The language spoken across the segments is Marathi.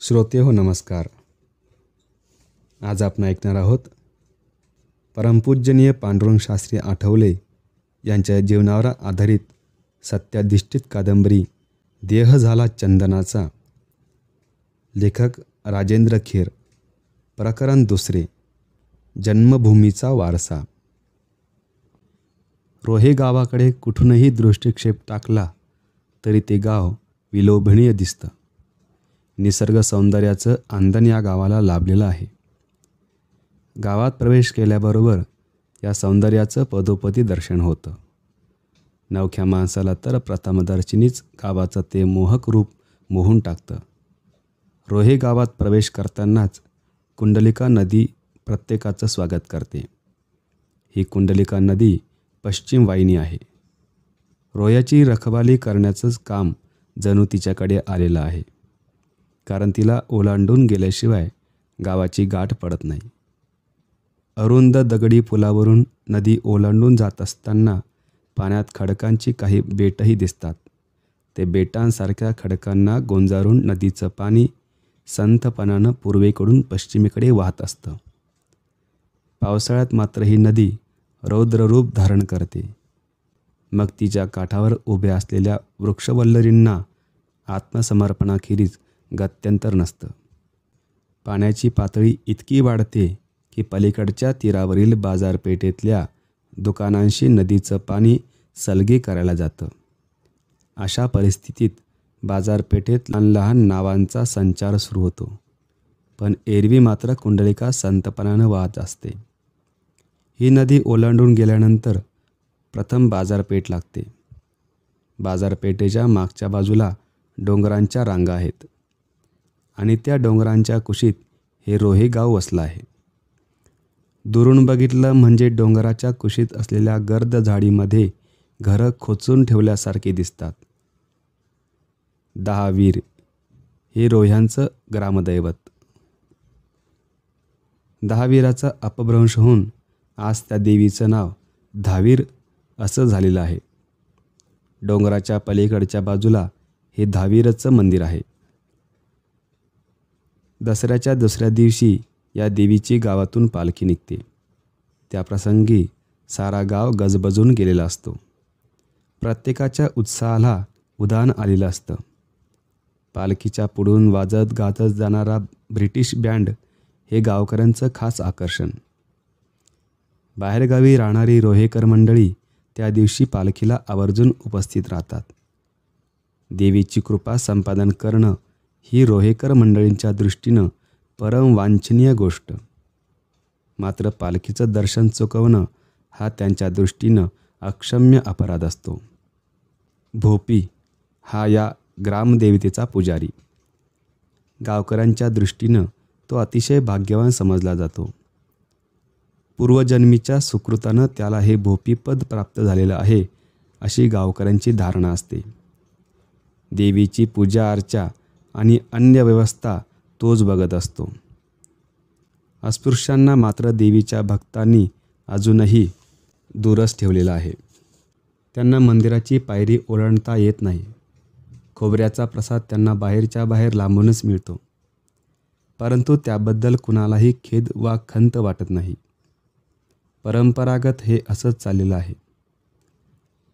श्रोते हो नमस्कार. आज आपण ऐकणार आहोत परमपूजनीय पांडुरंग शास्त्री आठवले यांच्या जीवनावर आधारित सत्याधिष्ठित कादंबरी देह झाला चंदनाचा. लेखक राजेंद्र खेर. प्रकरण दुसरे. जन्मभूमीचा वारसा. रोहे गावाकडे कुठूनही दृष्टिक्षेप टाकला तरी ते गाव विलोभनीय दिसतं. निसर्ग सौंदर्याचं आंदण या गावाला लाभलेलं आहे. गावात प्रवेश केल्याबरोबर या सौंदर्याचं पदोपदी दर्शन होतं. नवख्या माणसाला तर प्रथमदर्शनीच गावाचं ते मोहक रूप मोहून टाकतं. रोहे गावात प्रवेश करतानाच कुंडलिका नदी प्रत्येकाचं स्वागत करते. ही कुंडलिका नदी पश्चिम वाहिनी आहे. रोह्याची रखवाली करण्याचंच काम जणू तिच्याकडे आलेलं आहे, कारण तिला ओलांडून गेल्याशिवाय गावाची गाठ पडत नाही. अरुंद दगडी पुलावरून नदी ओलांडून जात असताना पाण्यात खडकांची काही बेटही दिसतात. ते बेटांसारख्या खडकांना गोंजारून नदीचं पाणी संथपणानं पूर्वेकडून पश्चिमेकडे वाहत असतं. पावसाळ्यात मात्र ही नदी रौद्ररूप धारण करते. मग तिच्या काठावर उभ्या असलेल्या वृक्षवल्लरींना आत्मसमर्पणाखेरीज गत्यंतर नसतं. पाण्याची पातळी इतकी वाढते की पलीकडच्या तीरावरील बाजारपेठेतल्या दुकानांशी नदीचं पाणी सलगे करायला जातं. अशा परिस्थितीत बाजारपेठेत लहान लहान नावांचा संचार सुरू होतो. पण एरवी मात्र कुंडलिका संतपणानं वाहत असते. ही नदी ओलांडून गेल्यानंतर प्रथम बाजारपेठ लागते. बाजारपेठेच्या मागच्या बाजूला डोंगरांच्या रांगा आहेत आणि त्या डोंगरांच्या कुशीत हे रोहे गाव वसलं आहे. दुरून बघितलं म्हणजे डोंगराच्या कुशीत असलेल्या गर्द झाडीमध्ये घरं खोचून ठेवल्यासारखे दिसतात. 10 वीर हे रोह्यांचं ग्रामदैवत. 10 वीराचा अपभ्रंश होऊन आज त्या देवीचं नाव दहावीर असं झालेलं आहे. डोंगराच्या पलीकडच्या बाजूला हे दहावीरचं मंदिर आहे. दसऱ्याच्या दुसऱ्या दिवशी या देवीची गावातून पालखी निघते. त्या प्रसंगी सारा गाव गजबजून गेलेला असतो. प्रत्येकाच्या उत्साहाला उधाण आलेलं असतं. पालखीच्या पुढून वाजत गाजत जाणारा ब्रिटिश बँड हे गावकऱ्यांचं खास आकर्षण. बाहेरगावी राहणारी रोहेकर मंडळी त्या दिवशी पालखीला आवर्जून उपस्थित राहतात. देवीची कृपा संपादन करणं ही रोहेकर मंडळींच्या दृष्टीनं परम वांछनीय गोष्ट. मात्र पालखीचं दर्शन चुकवणं हा त्यांच्या दृष्टीनं अक्षम्य अपराध असतो. भोपी हा या ग्रामदेवतेचा पुजारी. गावकऱ्यांच्या दृष्टीनं तो अतिशय भाग्यवान समजला जातो. पूर्वजन्मीच्या सुकृतानं त्याला हे भोपीपद प्राप्त झालेलं आहे अशी गावकऱ्यांची धारणा असते. देवीची पूजा अर्चा आणि अन्य व्यवस्था तोच बघत असतो. अस्पृश्यांना मात्र देवीच्या भक्तांनी अजूनही दूरच ठेवलेला आहे. त्यांना मंदिराची पायरी ओलांडता येत नाही. खोबऱ्याचा प्रसाद त्यांना बाहेरच्या बाहेर लांबूनच मिळतो. परंतु त्याबद्दल कुणालाही खेद वा खंत वाटत नाही. परंपरागत हे असंच चाललेलं आहे.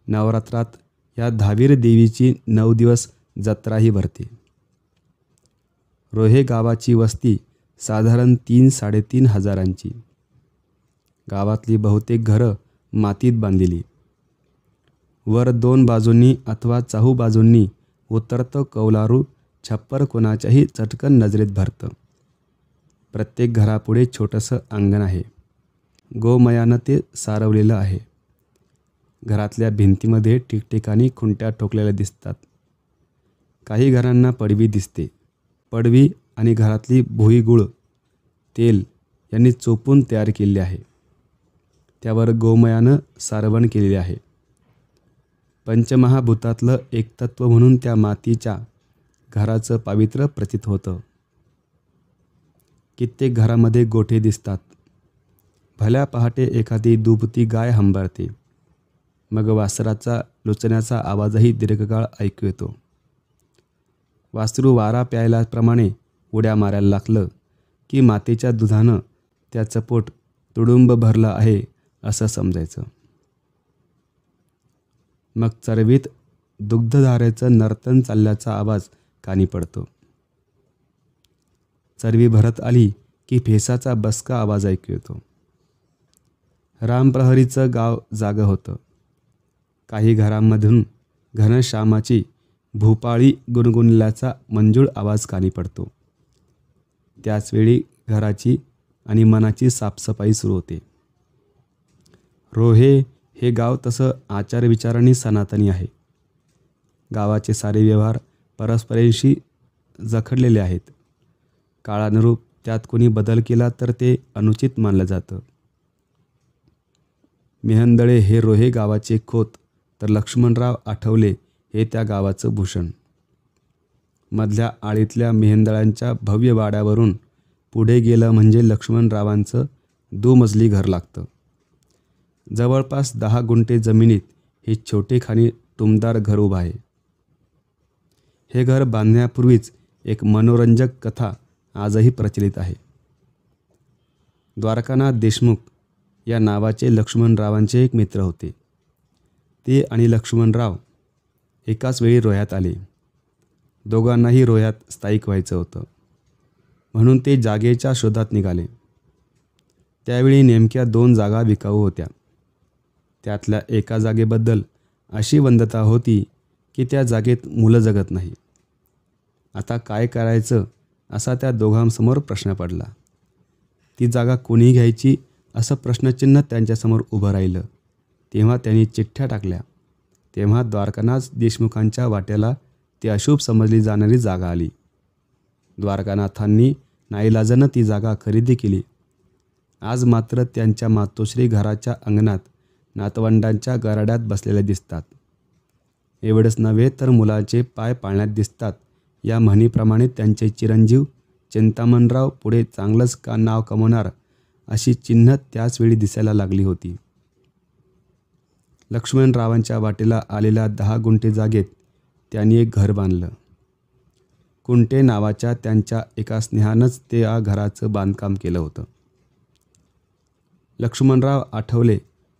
नवरात्रात या दहावीर देवीची 9 दिवस जत्राही भरते. रोहे गावाची वस्ती साधारण 3-3.5 हजारांची. गावातली बहुतेक घरं मातीत बांधलेली. वर 2 बाजूंनी अथवा चाहू बाजूंनी उतरतं कौलारू छप्पर कोणाच्याही चटकन नजरेत भरतं. प्रत्येक घरापुढे छोटंसं अंगण आहे. गोमयानं ते सारवलेलं आहे. घरातल्या भिंतीमध्ये ठिकठिकाणी खुंट्या ठोकलेल्या दिसतात. काही घरांना पडवी दिसते. पडवी आणि घरातली भुईगूळ तेल यांनी चोपून तयार केलेली आहे. त्यावर गोमयानं सारवण केलेले आहे. पंचमहाभूतातलं एक तत्व म्हणून त्या मातीच्या घराचं पावित्र्य प्रतीत होतं. कित्येक घरामध्ये गोठे दिसतात. भल्या पहाटे एखादी दुभती गाय हंबरते. मग वासराचा लुचण्याचा आवाजही दीर्घकाळ ऐकू येतो. वासरू वारा प्यायल्याप्रमाणे उड्या मारायला लागलं की मातेच्या दुधानं त्याचं पोट तुडुंब भरलं आहे असं समजायचं. मग चरबीत दुग्धधारेचं नर्तन चालल्याचा आवाज कानी पडतो. चरबी भरत आली की फेसाचा बसका आवाज ऐकू येतो. रामप्रहरीचं गाव जागं होतं. काही घरांमधून घनश्यामाची भूपाळी गुणगुणल्याचा मंजूळ आवाज कानी पडतो. त्याचवेळी घराची आणि मनाची साफसफाई सुरू होते. रोहे हे गाव तसं आचारविचारांनी सनातनी आहे. गावाचे सारे व्यवहार परस्परांशी जखडलेले आहेत. काळानुरूप त्यात कोणी बदल केला तर ते अनुचित मानलं जातं. मेहंदळे हे रोहे गावाचे खोत, तर लक्ष्मणराव आठवले हे त्या गावाचं भूषण. मधल्या आळीतल्या मेहंदळांच्या भव्य वाड्यावरून पुढे गेलं म्हणजे लक्ष्मणरावांचं दुमजली घर लागतं. जवळपास 10 गुंठे जमिनीत हे छोटेखानी टुमदार घर उभं आहे. हे घर बांधण्यापूर्वीच एक मनोरंजक कथा आजही प्रचलित आहे. द्वारकानाथ देशमुख या नावाचे लक्ष्मणरावांचे एक मित्र होते. ते आणि लक्ष्मणराव एकाच वेळी रोह्यात आले. दोघांनाही रोह्यात स्थायिक व्हायचं होतं, म्हणून ते जागेच्या शोधात निघाले. त्यावेळी नेमक्या 2 जागा विकाऊ होत्या. त्यातल्या एका जागेबद्दल अशी वदंता होती की त्या जागेत मुलं जगत नाही. आता काय करायचं असा त्या दोघांसमोर प्रश्न पडला. ती जागा कोणी घ्यायची असं प्रश्नचिन्ह त्यांच्यासमोर उभं राहिलं. तेव्हा त्यांनी चिठ्ठ्या टाकल्या. तेव्हा द्वारकानाथ देशमुखांच्या वाट्याला ती अशुभ समजली जाणारी जागा आली. द्वारकानाथांनी नाईलाजानं ती जागा खरेदी केली. आज मात्र त्यांच्या मातोश्री घराच्या अंगणात नातवंडांच्या गराड्यात बसलेल्या दिसतात. एवढंच नव्हे तर मुलाचे पाय पाळण्यात दिसतात. या म्हणीप्रमाणे त्यांचे चिरंजीव चिंतामणराव पुढे चांगलंच नाव कमवणार अशी चिन्ह त्याच वेळी दिसायला लागली होती. लक्ष्मणरावांच्या वाटेला आलेल्या 10 गुंठे जागेत त्यांनी एक घर बांधलं. कुंटे नावाच्या त्यांच्या एका स्नेहानंच ते या घराचं बांधकाम केलं होतं. लक्ष्मणराव आठवले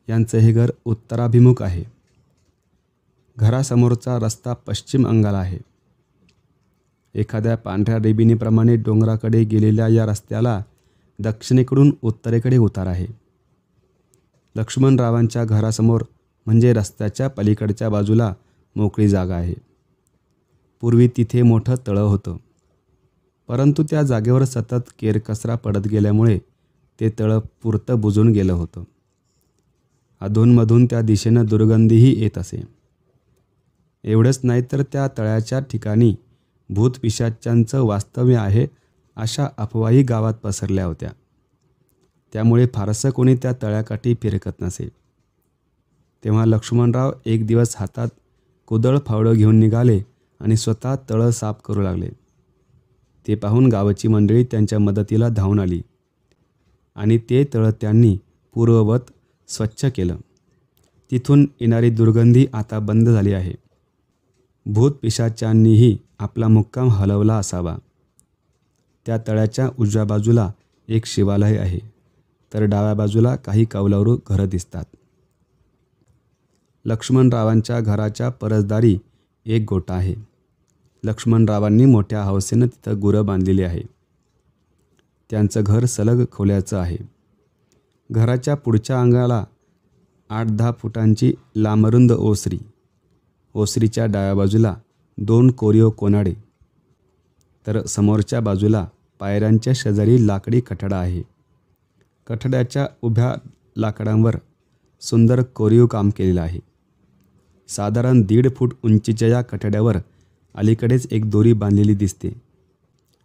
यांचं हे घर उत्तराभिमुख आहे. घरासमोरचा रस्ता पश्चिम अंगाला आहे. एखाद्या पांढऱ्या रेबिनीप्रमाणे डोंगराकडे गेलेल्या या रस्त्याला दक्षिणेकडून उत्तरेकडे उतार आहे. लक्ष्मणरावांच्या घरासमोर म्हणजे रस्त्याच्या पलीकडच्या बाजूला मोकळी जागा आहे. पूर्वी तिथे मोठं तळं होतं, परंतु त्या जागेवर सतत केरकचरा पडत गेल्यामुळे ते तळं पुरतं बुजून गेलं होतं. अधूनमधून त्या दिशेनं दुर्गंधीही येत असे. एवढंच नाही तर त्या तळ्याच्या ठिकाणी भूतपिशाच्यांचं वास्तव्य आहे अशा अफवाही गावात पसरल्या होत्या. त्यामुळे फारसं कोणी त्या तळ्याकाठी फिरकत नसे. तेव्हा लक्ष्मणराव एक दिवस हातात कुदळ फावडं घेऊन निघाले आणि स्वतः तळं साफ करू लागले. ते पाहून गावाची मंडळी त्यांच्या मदतीला धावून आली आणि ते तळं त्यांनी पूर्ववत स्वच्छ केलं. तिथून येणारी दुर्गंधी आता बंद झाली आहे. भूतपिशाच्यांनीही आपला मुक्काम हलवला असावा. त्या तळ्याच्या उजव्या बाजूला एक शिवालय आहे, तर डाव्या बाजूला काही कौलारू घरं दिसतात. लक्ष्मणरावांच्या घराच्या परसदारी एक गोठा आहे. लक्ष्मणरावांनी मोठ्या हौसेनं तिथं गुरं बांधलेली आहे. त्यांचं घर सलग खोल्याचं आहे. घराच्या पुढच्या अंगाला 8-10 फुटांची लांबरुंद ओसरी. ओसरीच्या डाव्या बाजूला 2 कोरीव कोनाडे, तर समोरच्या बाजूला पायऱ्यांच्या शेजारी लाकडी कठडा आहे. कठड्याच्या उभ्या लाकडांवर सुंदर कोरीव काम केलेलं आहे. साधारण 1.5 फूट उंचीच्या या कठड्यावर अलीकडेच एक दोरी बांधलेली दिसते.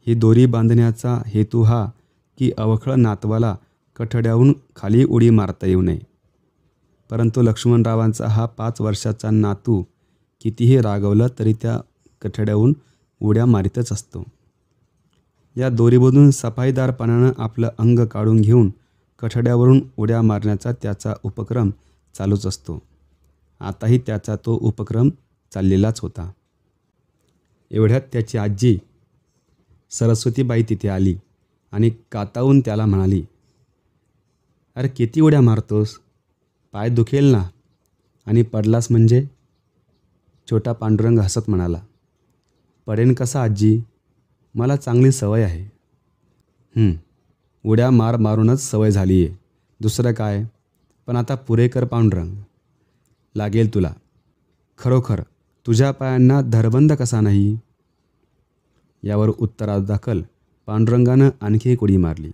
ही दोरी बांधण्याचा हेतू हा की अवखळ नातवाला कठड्याहून खाली उडी मारता येऊ नये. परंतु लक्ष्मणरावांचा हा 5 वर्षाचा नातू कितीही रागवलं तरी त्या कठड्याहून उड्या मारीतच असतो. या दोरीमधून सफाईदारपणानं आपलं अंग काढून घेऊन कठड्यावरून उड्या मारण्याचा त्याचा उपक्रम चालूच असतो. आताही त्याचा तो उपक्रम चाललेलाच होता. एवढ्यात त्याची आजी सरस्वतीबाई तिथे आली आणि कातावून त्याला म्हणाली, अरे किती उड्या मारतोस? पाय दुखेल ना, आणि पडलास म्हणजे? छोटा पांडुरंग हसत म्हणाला, पडेन कसा आजी, मला चांगली सवय आहे. उड्या मारूनच सवय झाली आहे, दुसरं काय. पण आता पुरे कर पांडुरंग, लागेल तुला. खरोखर तुझ्या पायांना धरबंद कसा नाही? यावर उत्तरादाखल पांडुरंगानं आणखी एक उडी मारली.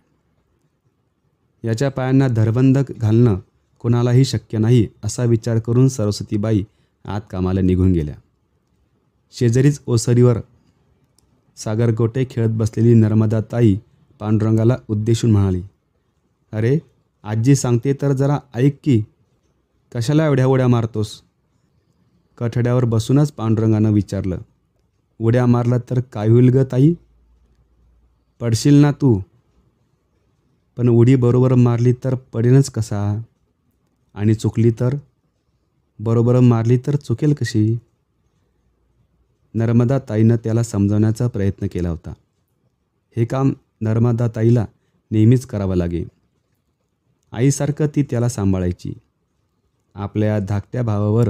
याच्या पायांना धरबंद घालणं कोणालाही शक्य नाही असा विचार करून सरस्वतीबाई आत कामाला निघून गेल्या. शेजारीच ओसरीवर सागरगोटे खेळत बसलेली नर्मदाताई पांडुरंगाला उद्देशून म्हणाली, अरे आजी सांगते तर जरा ऐक की, कशाला एवढ्या उड्या मारतोस? कठड्यावर बसूनच पांडुरंगानं विचारलं, उड्या मारला तर काय होईल ग ताई? पडशील ना तू. पण उडी बरोबर मारली तर पडेनच कसा? आणि चुकली तर? बरोबर मारली तर चुकेल कशी? नर्मदाताईनं त्याला समजावण्याचा प्रयत्न केला होता. हे काम नर्मदाताईला नेहमीच करावं लागे. आईसारखं ती त्याला सांभाळायची. आपल्या धाकट्या भावावर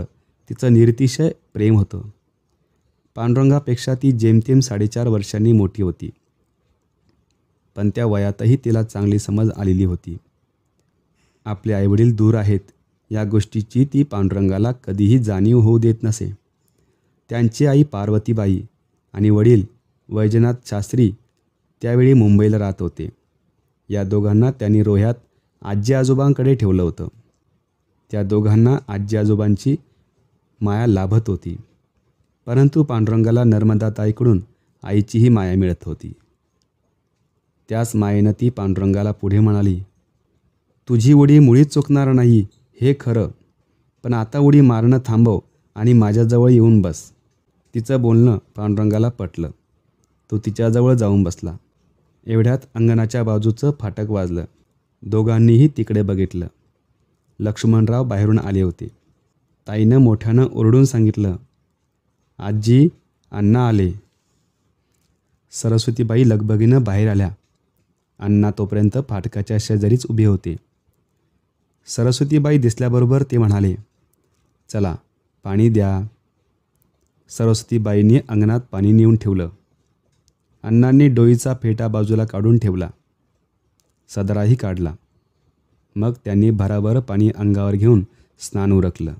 तिचं निरतिशय प्रेम होतं. पांडुरंगापेक्षा ती जेमतेम 4.5 वर्षांनी मोठी होती. पण त्या वयातही तिला चांगली समज आलेली होती. आपले आईवडील दूर आहेत या गोष्टीची ती पांडुरंगाला कधीही जाणीव होऊ देत नसे. त्यांची आई पार्वतीबाई आणि वडील वैजनाथ शास्त्री त्यावेळी मुंबईला राहत होते. या दोघांना त्यांनी रोह्यात आजी आजोबांकडे ठेवलं होतं. त्या दोघांना आजी आजोबांची माया लाभत होती. परंतु पांडुरंगाला नर्मदाताईकडून आईचीही माया मिळत होती. त्याच मायेनं ती पांडुरंगाला पुढे म्हणाली, तुझी उडी मुळीच चुकणार नाही हे खरं, पण आता उडी मारणं थांबव आणि माझ्याजवळ येऊन बस. तिचं बोलणं पांडुरंगाला पटलं. तो तिच्याजवळ जाऊन बसला. एवढ्यात अंगणाच्या बाजूचं फाटक वाजलं. दोघांनीही तिकडे बघितलं. लक्ष्मणराव बाहेरून आले होते. ताईनं मोठ्यानं ओरडून सांगितलं, आजी, अण्णा आले. सरस्वतीबाई लगबगीनं बाहेर आल्या. अण्णा तोपर्यंत फाटकाच्या शेजारीच उभे होते. सरस्वतीबाई दिसल्याबरोबर ते म्हणाले, चला पाणी द्या. सरस्वतीबाईंनी अंगणात पाणी नेऊन ठेवलं. अण्णांनी डोईचा फेटा बाजूला काढून ठेवला. सदराही काढला. मग त्यांनी भराभर पाणी अंगावर घेऊन स्नान उरकलं.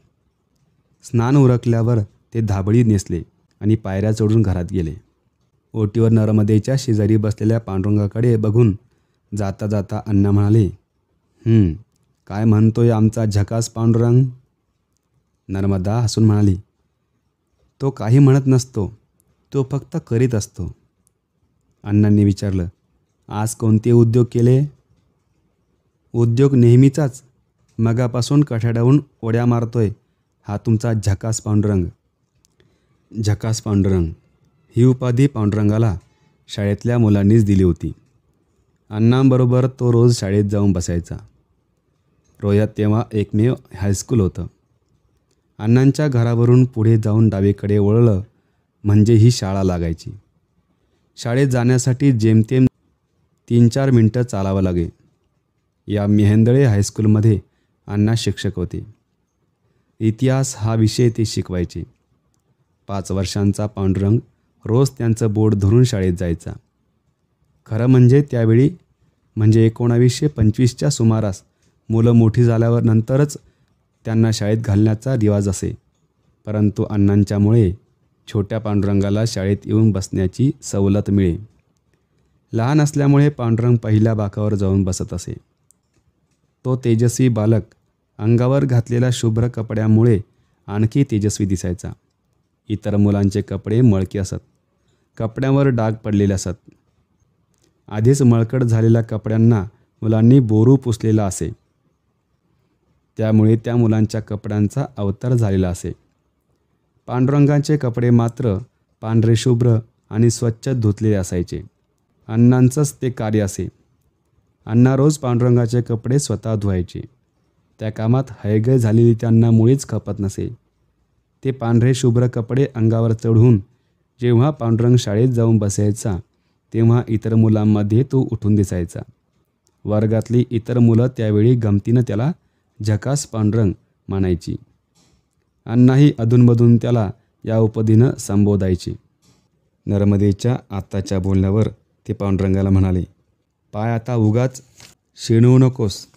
स्नान उरकल्यावर ते धाबळी नेसले आणि पायऱ्या चढून घरात गेले. ओटीवर नर्मदेच्या शेजारी बसलेल्या पांडुरंगाकडे बघून जाता जाता अण्णा म्हणाले, काय म्हणतोय आमचा झकास पांडुरंग? नर्मदा हसून म्हणाली, तो काही म्हणत नसतो, तो फक्त करीत असतो. अण्णांनी विचारलं, आज कोणते उद्योग केले? उद्योग नेहमीचाच, मगापासून कठड्याहून उड्या मारतोय हा तुमचा झकास पांडुरंग. झकास पांडुरंग ही उपाधी पांडुरंगाला शाळेतल्या मुलांनीच दिली होती. अण्णांबरोबर तो रोज शाळेत जाऊन बसायचा. रोह्यात तेव्हा एकमेव हायस्कूल होतं. अण्णांच्या घरावरून पुढे जाऊन डावीकडे वळलं म्हणजे ही शाळा लागायची. शाळेत जाण्यासाठी जेमतेम 3-4 मिनटं चालावं लागे. या मेहेंदळे हायस्कूलमध्ये अण्णा शिक्षक होते. इतिहास हा विषय ते शिकवायचे. 5 वर्षांचा पांडुरंग रोज त्यांचं बोट धरून शाळेत जायचा. खरं म्हणजे त्यावेळी म्हणजे 1925च्या सुमारास मुलं मोठी झाल्यावर नंतरच त्यांना शाळेत घालण्याचा रिवाज असे. परंतु अण्णांच्यामुळे छोट्या पांडुरंगाला शाळेत येऊन बसण्याची सवलत मिळे. लहान असल्यामुळे पांडुरंग पहिल्या बाकावर जाऊन बसत असे. तो तेजस्वी बालक अंगावर घातलेल्या शुभ्र कपड्यामुळे आणखी तेजस्वी दिसायचा. इतर मुलांचे कपडे मळके असत, कपड्यांवर डाग पडलेले असत. आधीच मळकट झालेल्या कपड्यांना मुलांनी बोरू पुसलेला असे, त्यामुळे त्या मुलांच्या कपड्यांचा अवतार झालेला असे. पांडुरंगाचे कपडे मात्र पांढरे शुभ्र आणि स्वच्छ धुतलेले असायचे. अण्णांचंच ते कार्य असे. अण्णा रोज पांडुरंगाचे कपडे स्वतः धुवायचे. त्या कामात हयगय झालेली त्यांना मुळीच खपत नसे. ते पांढरे शुभ्र कपडे अंगावर चढवून जेव्हा पांडुरंग शाळेत जाऊन बसायचा तेव्हा इतर मुलांमध्ये तो उठून दिसायचा. वर्गातली इतर मुलं त्यावेळी गमतीनं त्याला झकास पांडुरंग म्हणायची. अण्णाही अधूनमधून त्याला या उपदीनं संबोधायचे. नर्मदेच्या आत्ताच्या बोलण्यावर ते पांडुरंगाला म्हणाले, पाय आता उगाच शेणवू नकोस.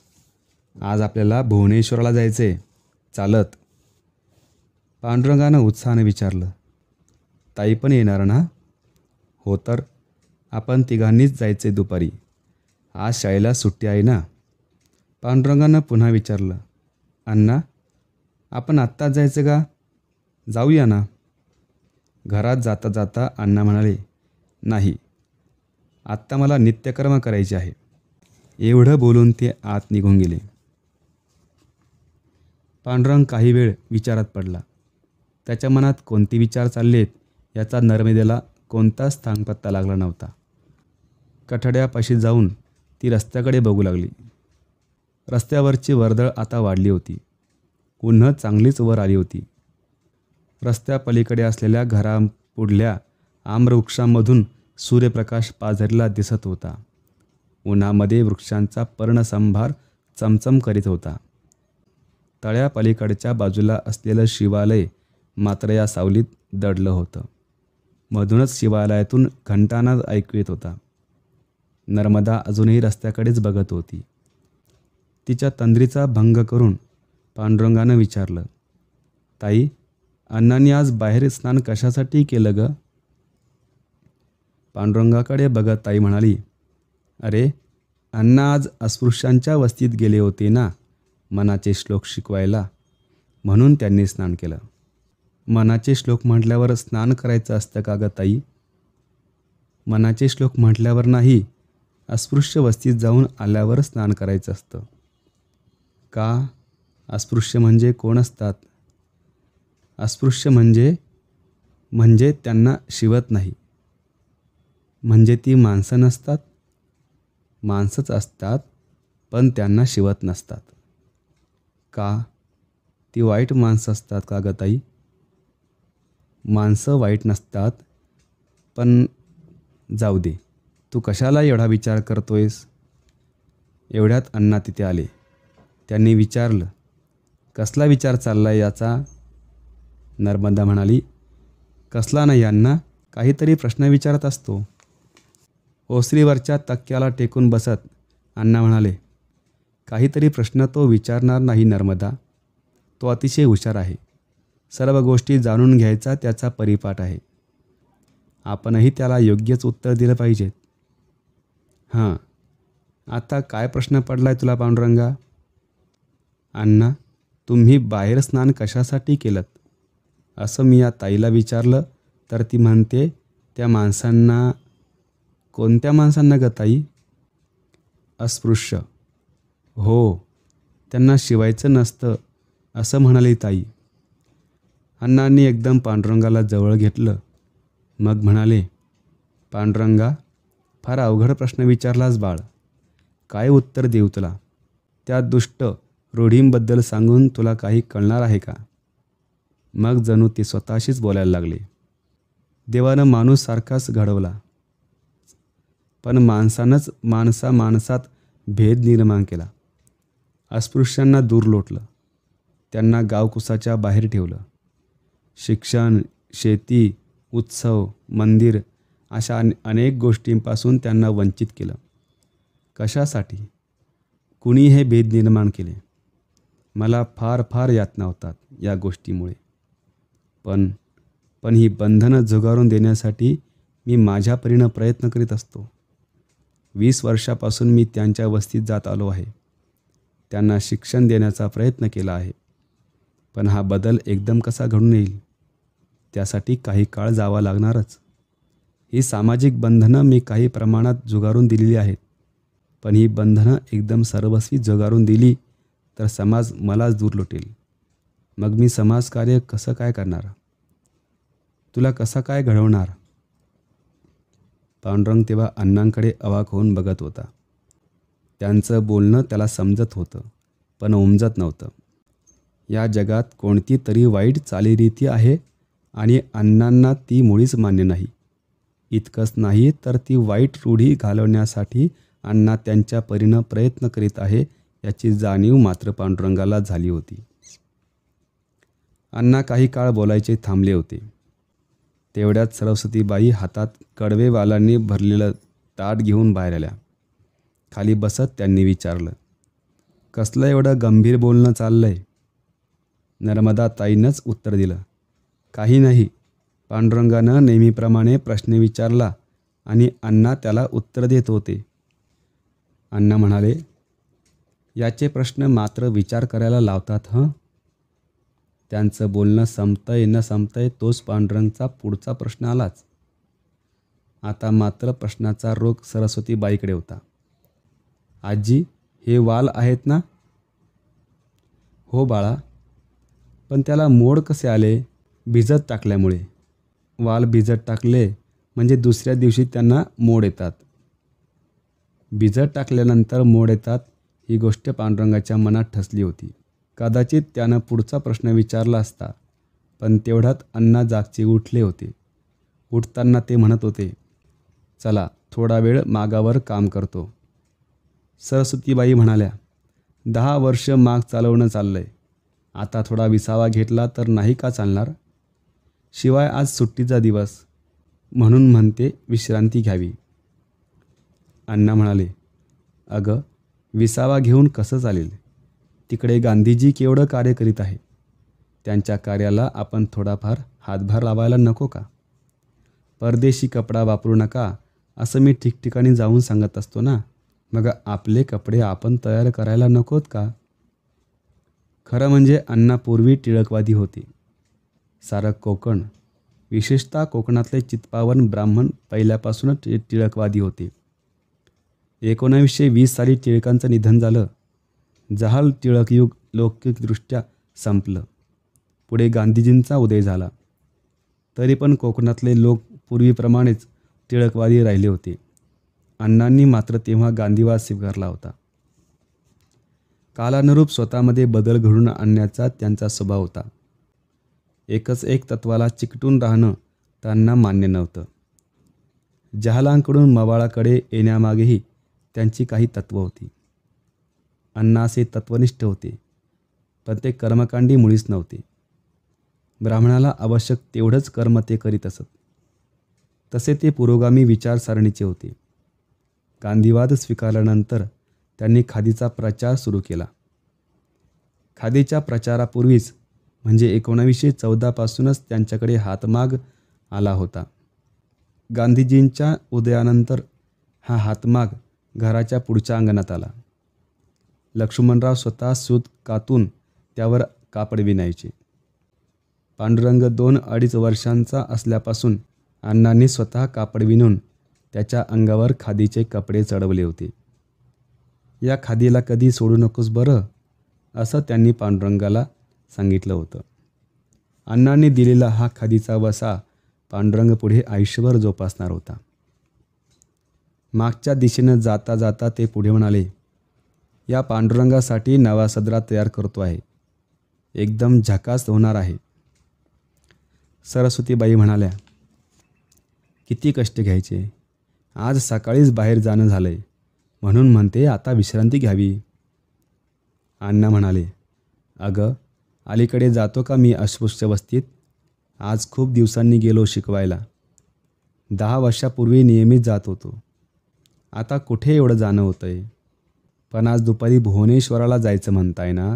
आज आपल्याला भुवनेश्वराला जायचे चालत. पांडुरंगानं उत्साहानं विचारलं, ताई पण येणार ना? हो तर, आपण तिघांनीच जायचे दुपारी. आज शाळेला सुट्टी आहे ना? पांडुरंगानं पुन्हा विचारलं, अण्णा आपण आत्ताच जायचं का? जाऊया ना. घरात जाता जाता अण्णा म्हणाले, नाही, आत्ता मला नित्यकर्म करायचे आहे. एवढं बोलून ते आत निघून गेले. पांडुरंग काही वेळ विचारात पडला. त्याच्या मनात कोणते विचार चाललेत याचा नर्मदेला कोणताच थांगपत्ता लागला नव्हता. कठड्यापाशी जाऊन ती रस्त्याकडे बघू लागली. रस्त्यावरची वर्दळ आता वाढली होती. उन्ह चांगलीच वर आली होती. रस्त्यापलीकडे असलेल्या घरापुढल्या आम्रवृक्षांमधून सूर्यप्रकाश पाझरला दिसत होता. उन्हामध्ये वृक्षांचा पर्णसंभार चमचम करीत होता. तळ्यापलीकडच्या बाजूला असलेलं शिवालय मात्र या सावलीत दडलं होतं. मधूनच शिवालयातून घंटानाद ऐकू येत होता. नर्मदा अजूनही रस्त्याकडेच बघत होती. तिच्या तंद्रीचा भंग करून पांडुरंगानं विचारलं, ताई, अण्णांनी आज बाहेर स्नान कशासाठी केलं ग? पांडुरंगाकडे बघत ताई म्हणाली, अरे, अण्णा आज अस्पृश्यांच्या वस्तीत गेले होते ना मनाचे श्लोक शिकवायला, म्हणून त्यांनी स्नान केलं. मनाचे श्लोक म्हटल्यावर स्नान करायचं असतं का ग ताई? मनाचे श्लोक म्हटल्यावर नाही, अस्पृश्य वस्तीत जाऊन आल्यावर स्नान करायचं असतं. का? अस्पृश्य म्हणजे कोण असतात? अस्पृश्य म्हणजे त्यांना शिवत नाही. म्हणजे ती माणसं नसतात? माणसंच असतात, पण त्यांना शिवत नसतात. का? ती वाईट माणसं असतात का ग ताई? माणसं वाईट नसतात, पण जाऊ दे, तू कशाला एवढा विचार करतोयस? एवढ्यात अण्णा तिथे आले. त्यांनी विचारलं, कसला विचार चाललाय याचा? नर्मदा म्हणाली, कसला नाही अण्णा, काहीतरी प्रश्न विचारत असतो. ओसरीवरच्या तक्क्याला टेकून बसत अण्णा म्हणाले, काहीतरी प्रश्न तो विचारणार नाही नर्मदा. तो अतिशय हुशार आहे. सर्व गोष्टी जाणून घ्यायचा त्याचा परिपाठ आहे. आपणही त्याला योग्यच उत्तर दिलं पाहिजेत. हां, आता काय प्रश्न पडलाय तुला पांडुरंगा? अण्णा, तुम्ही बाहेर स्नान कशासाठी केलं असं मी या ताईला विचारलं तर ती म्हणते त्या माणसांना. कोणत्या माणसांना ग ताई? अस्पृश्य. हो, त्यांना शिवायचं नसतं असं म्हणाली ताई. अण्णांनी एकदम पांडुरंगाला जवळ घेतलं. मग म्हणाले, पांडुरंगा, फार अवघड प्रश्न विचारलास बाळ. काय उत्तर देऊ तुला? त्या दुष्ट रूढींबद्दल सांगून तुला काही कळणार आहे का? मग जणू ती स्वतःशीच बोलायला लागली. देवानं माणूस सारखाच घडवला, पण माणसानंच माणसात भेद निर्माण केला. अस्पृश्यांना दूर लोटलं. त्यांना गावकुसाच्या बाहेर ठेवलं. शिक्षण, शेती, उत्सव, मंदिर अशा अनेक गोष्टींपासून त्यांना वंचित केलं. कशासाठी? कुणी हे भेद निर्माण केले? मला फार फार यातना होतात या गोष्टीमुळे. पण ही बंधनं झुगारून देण्यासाठी मी माझ्या परीनं प्रयत्न करीत असतो. 20 वर्षापासून मी त्यांच्या वस्तीत जात आलो आहे. त्यांना शिक्षण देण्याचा प्रयत्न केला आहे. पण हा बदल एकदम कसा घडून येईल? त्यासाठी काही काळ जावा लागणारच. ही सामाजिक बंधनं मी काही प्रमाणात झुगारून दिलेली आहेत. पण ही बंधनं एकदम सर्वस्वी झुगारून दिली तर समाज मलाच दूर लोटेल. मग मी समाजकार्य कसं काय करणार? तुला कसं काय घडवणार? पांडुरंग तेव्हा अण्णांकडे अवाक होऊन बघत होता. त्यांचं बोलणं त्याला समजत होतं, पण उमजत नव्हतं. या जगात कोणती तरी वाईट चालीरीती आहे आणि अण्णांना ती मुळीच मान्य नाही. इतकंच नाही तर ती वाईट रूढी घालवण्यासाठी अण्णा त्यांच्या परीनं प्रयत्न करीत आहे याची जाणीव मात्र पांडुरंगाला झाली होती. अण्णा काही काळ बोलायचे थांबले होते. तेवढ्यात सरस्वतीबाई हातात कडवेवालांनी भरलेलं ताट घेऊन बाहेर आल्या. खाली बसत त्यांनी विचारलं, कसलं एवढं गंभीर बोलणं चाललंय? नर्मदाताईनंच उत्तर दिलं, काही नाही. पांडुरंगानं नेहमीप्रमाणे प्रश्न विचारला आणि अण्णा त्याला उत्तर देत होते. अण्णा म्हणाले, याचे प्रश्न मात्र विचार करायला लावतात हं. त्यांचं बोलणं संपतंय न संपतंय तोच पांडुरंगचा पुढचा प्रश्न आलाच. आता मात्र प्रश्नाचा रोख सरस्वतीबाईकडे होता. आजी, हे वाल आहेत ना? हो बाळा, पण त्याला मोड कसे आले? भिजत टाकल्यामुळे. वाल भिजत टाकले म्हणजे दुसऱ्या दिवशी त्यांना मोड येतात. भिजत टाकल्यानंतर मोड येतात ही गोष्ट पांडुरंगाच्या मनात ठसली होती. कदाचित त्यानं पुढचा प्रश्न विचारला असता, पण तेवढ्यात अण्णा जागचे उठले होते. उठताना ते म्हणत होते, चला थोडा वेळ मागावर काम करतो. सरस्वतीबाई म्हणाल्या, 10 वर्ष माग चालवणं चाललंय. आता थोडा विसावा घेतला तर नाही का चालणार? शिवाय आज सुट्टीचा दिवस, म्हणून म्हणते विश्रांती घ्यावी. अण्णा म्हणाले, अगं विसावा घेऊन कसं चालेल? तिकडे गांधीजी केवढं कार्य करीत आहे. त्यांच्या कार्याला आपण थोडाफार हातभार लावायला नको का? परदेशी कपडा वापरू नका असं मी ठिकठिकाणी जाऊन सांगत असतो ना. मग आपले कपडे आपण तयार करायला नकोत का? खरं म्हणजे अण्णा पूर्वी टिळकवादी होते. सारं कोकण, विशेषतः कोकणातले चित्पावन ब्राह्मण पहिल्यापासूनच टिळकवादी होते. 1920 साली टिळकांचं निधन झालं. जहाल टिळक युग लौकिकदृष्ट्या संपलं. पुढे गांधीजींचा उदय झाला. तरी पण कोकणातले लोक पूर्वीप्रमाणेच टिळकवादी राहिले होते. अण्णांनी मात्र तेव्हा गांधीवाद स्वीकारला होता. कालानुरूप स्वतःमध्ये बदल घडवून आणण्याचा त्यांचा स्वभाव होता. एकच एक तत्वाला चिकटून राहणं त्यांना मान्य नव्हतं. जहालांकडून मवाळाकडे येण्यामागेही त्यांची काही तत्त्व होती. अण्णा असे तत्वनिष्ठ होते, पण ते कर्मकांडी मुळीच नव्हते. ब्राह्मणाला आवश्यक तेवढंच कर्म ते करीत असत. तसे ते पुरोगामी विचारसरणीचे होते. गांधीवाद स्वीकारल्यानंतर त्यांनी खादीचा प्रचार सुरू केला. खादीच्या प्रचारापूर्वीच म्हणजे 1914 पासूनच त्यांच्याकडे हातमाग आला होता. गांधीजींच्या उदयानंतर हा हातमाग घराच्या पुढच्या अंगणात आला. लक्ष्मणराव स्वतः सूत कातून त्यावर कापड विणायचे. पांडुरंग 2-2.5 वर्षांचा असल्यापासून अण्णांनी स्वतः कापड विणून त्याच्या अंगावर खादीचे कपडे चढवले होते. या खादीला कधी सोडू नकोस बरं, असं त्यांनी पांडुरंगाला सांगितलं होतं. अण्णांनी दिलेला हा खादीचा वसा पांडुरंग पुढे आयुष्यभर जोपासणार होता. मागच्या दिशेनं जाता जाता ते पुढे म्हणाले, या पांडुरंगासाठी नवा सदरा तयार करतो आहे. एकदम झकास होणार आहे. सरस्वतीबाई म्हणाल्या, किती कष्ट घ्यायचे. आज सकाळीच बाहेर जाणं झालंय, म्हणून म्हणते आता विश्रांती घ्यावी. अण्णा म्हणाले, अगं अलीकडे जातो का मी अस्पृश्य वस्तीत? आज खूप दिवसांनी गेलो शिकवायला. 10 वर्षापूर्वी नियमित जात होतो. आता कुठे एवढं जाणं होतंय? पण आज दुपारी भुवनेश्वराला जायचं म्हणताय ना?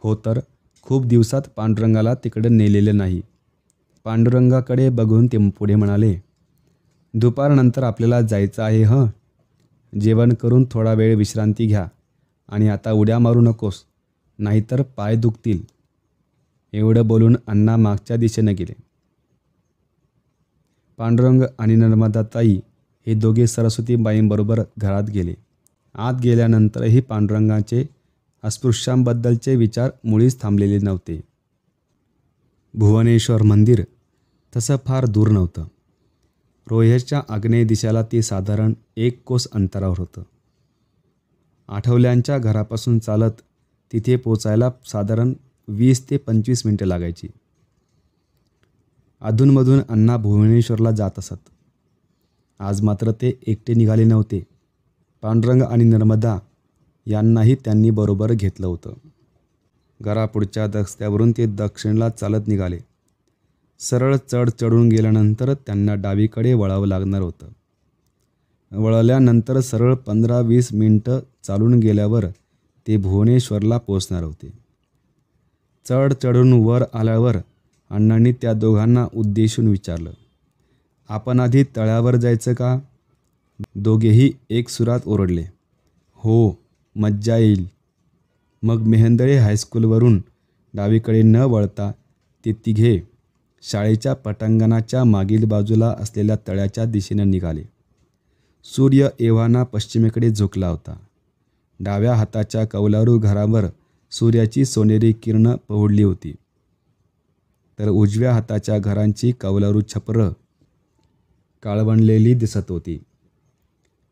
हो, तर खूप दिवसात पांडुरंगाला तिकडे नेलेलं नाही. पांडुरंगाकडे बघून ते पुढे म्हणाले, दुपारनंतर आपल्याला जायचं आहे हं. जेवण करून थोडा वेळ विश्रांती घ्या आणि आता उड्या मारू नकोस, नाहीतर पाय दुखतील. एवढं बोलून अण्णा मागच्या दिशेनं गेले. पांडुरंग आणि नर्मदाताई हे दोघे सरस्वतीबाईंबरोबर घरात गेले. आत गेल्यानंतरही पांडुरंगाचे अस्पृश्यांबद्दलचे विचार मुळीच थांबलेले नव्हते. भुवनेश्वर मंदिर तसं फार दूर नव्हतं. रोह्याच्या आग्नेय दिशेला ते साधारण 1 कोस अंतरावर होतं. आठवल्यांच्या घरापासून चालत तिथे पोचायला साधारण 20 ते 25 मिनिटं लागायची. अधूनमधून अण्णा भुवनेश्वरला जात असत. आज मात्र ते एकटे निघाले नव्हते. पांडुरंग आणि नर्मदा यांनाही त्यांनी बरोबर घेतलं होतं. घरापुढच्या रस्त्यावरून ते दक्षिणेला चालत निघाले. सरळ चढ चढून गेल्यानंतर त्यांना डावीकडे वळावं लागणार होतं. वळल्यानंतर सरळ 15-20 मिनटं चालून गेल्यावर ते भुवनेश्वरला पोचणार होते. चढ चढून वर आल्यावर अण्णांनी त्या दोघांना उद्देशून विचारलं, आपण आधी तळ्यावर जायचं का? दोघेही एकसुरात ओरडले, हो, मज्जा येईल. मग मेहेंदळे हायस्कूलवरून डावीकडे न वळता ते तिघे शाळेच्या पटांगणाच्या मागील बाजूला असलेल्या तळ्याच्या दिशेने निघाले. सूर्य एव्हाना पश्चिमेकडे झुकला होता. डाव्या हाताच्या कौलारू घरावर सूर्याची सोनेरी किरणं पहुडली होती, तर उजव्या हाताच्या घरांची कौलारू छपरं काळवंडलेली दिसत होती.